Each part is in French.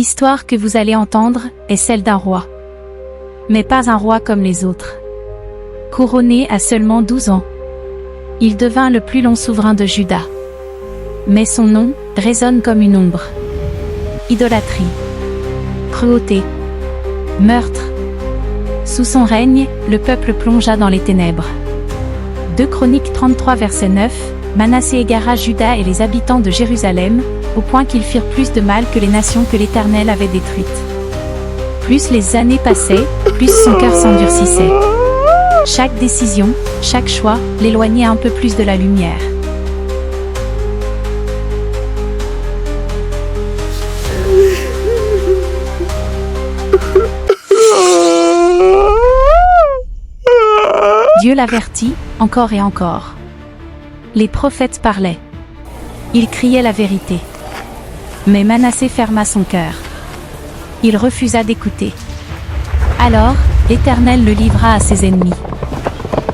L'histoire que vous allez entendre est celle d'un roi. Mais pas un roi comme les autres. Couronné à seulement 12 ans, il devint le plus long souverain de Juda. Mais son nom résonne comme une ombre. Idolâtrie, cruauté, meurtre. Sous son règne, le peuple plongea dans les ténèbres. 2 Chroniques 33 verset 9, Manassé égara Juda et les habitants de Jérusalem, au point qu'ils firent plus de mal que les nations que l'Éternel avait détruites. Plus les années passaient, plus son cœur s'endurcissait. Chaque décision, chaque choix, l'éloignait un peu plus de la lumière. Dieu l'avertit, encore et encore. Les prophètes parlaient. Ils criaient la vérité. Mais Manassé ferma son cœur. Il refusa d'écouter. Alors, l'Éternel le livra à ses ennemis.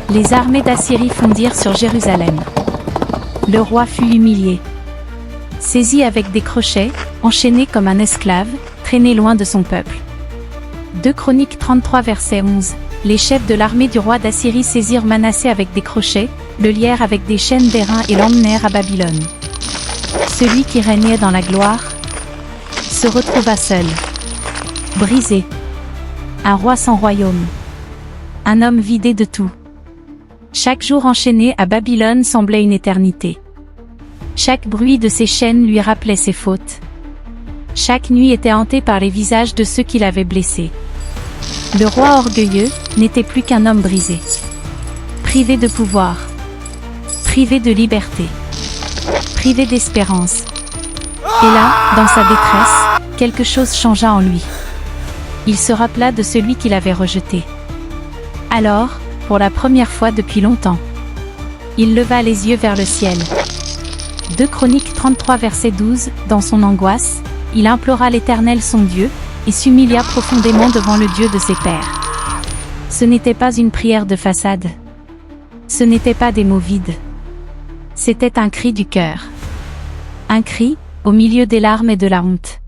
Les armées d'Assyrie fondirent sur Jérusalem. Le roi fut humilié. Saisi avec des crochets, enchaîné comme un esclave, traîné loin de son peuple. 2 Chroniques 33 verset 11. Les chefs de l'armée du roi d'Assyrie saisirent Manassé avec des crochets, le lièrent avec des chaînes d'airain et l'emmenèrent à Babylone. Celui qui régnait dans la gloire se retrouva seul, brisé. Un roi sans royaume. Un homme vidé de tout. Chaque jour enchaîné à Babylone semblait une éternité. Chaque bruit de ses chaînes lui rappelait ses fautes. Chaque nuit était hantée par les visages de ceux qui l'avaient blessé. Le roi orgueilleux n'était plus qu'un homme brisé. Privé de pouvoir. Privé de liberté. Privé d'espérance. Et là, dans sa détresse, quelque chose changea en lui. Il se rappela de celui qu'il avait rejeté. Alors, pour la première fois depuis longtemps, il leva les yeux vers le ciel. 2 Chroniques 33 verset 12, dans son angoisse, il implora l'Éternel son Dieu, et s'humilia profondément devant le Dieu de ses pères. Ce n'était pas une prière de façade. Ce n'était pas des mots vides. C'était un cri du cœur. Un cri, au milieu des larmes et de la honte.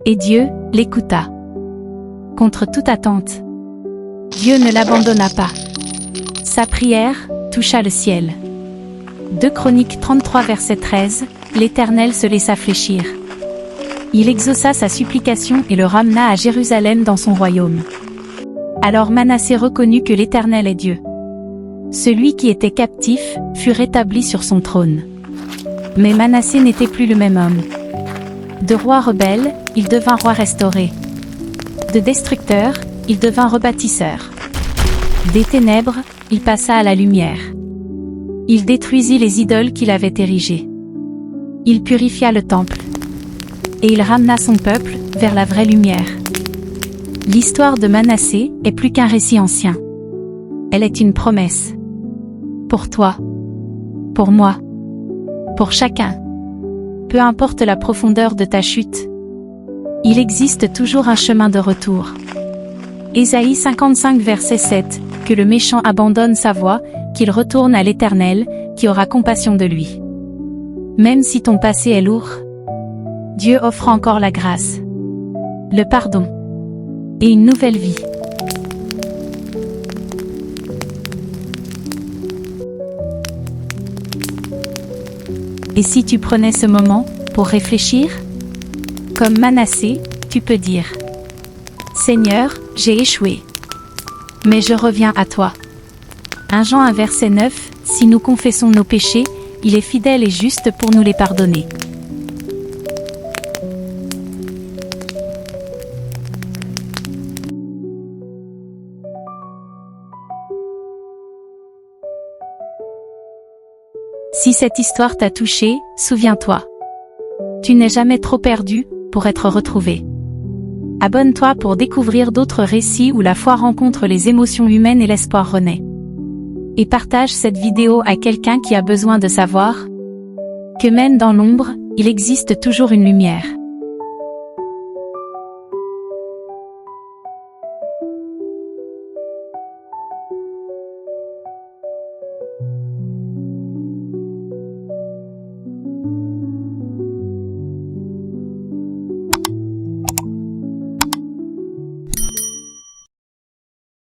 Et Dieu l'écouta. Contre toute attente, Dieu ne l'abandonna pas. Sa prière toucha le ciel. 2 Chroniques 33 verset 13, l'Éternel se laissa fléchir. Il exauça sa supplication et le ramena à Jérusalem dans son royaume. Alors Manassé reconnut que l'Éternel est Dieu. Celui qui était captif fut rétabli sur son trône. Mais Manassé n'était plus le même homme. De roi rebelle, il devint roi restauré. De destructeur, il devint rebâtisseur. Des ténèbres, il passa à la lumière. Il détruisit les idoles qu'il avait érigées. Il purifia le temple. Et il ramena son peuple vers la vraie lumière. L'histoire de Manassé est plus qu'un récit ancien. Elle est une promesse. Pour toi. Pour moi. Pour chacun. Peu importe la profondeur de ta chute. Il existe toujours un chemin de retour. Ésaïe 55 verset 7, que le méchant abandonne sa voie, qu'il retourne à l'Éternel, qui aura compassion de lui. Même si ton passé est lourd, Dieu offre encore la grâce, le pardon et une nouvelle vie. Et si tu prenais ce moment pour réfléchir? Comme Manassé, tu peux dire: Seigneur, j'ai échoué. Mais je reviens à toi. 1 Jean 1 verset 9, si nous confessons nos péchés, il est fidèle et juste pour nous les pardonner. Si cette histoire t'a touché, souviens-toi. Tu n'es jamais trop perdu pour être retrouvé. Abonne-toi pour découvrir d'autres récits où la foi rencontre les émotions humaines et l'espoir renaît. Et partage cette vidéo à quelqu'un qui a besoin de savoir que même dans l'ombre, il existe toujours une lumière.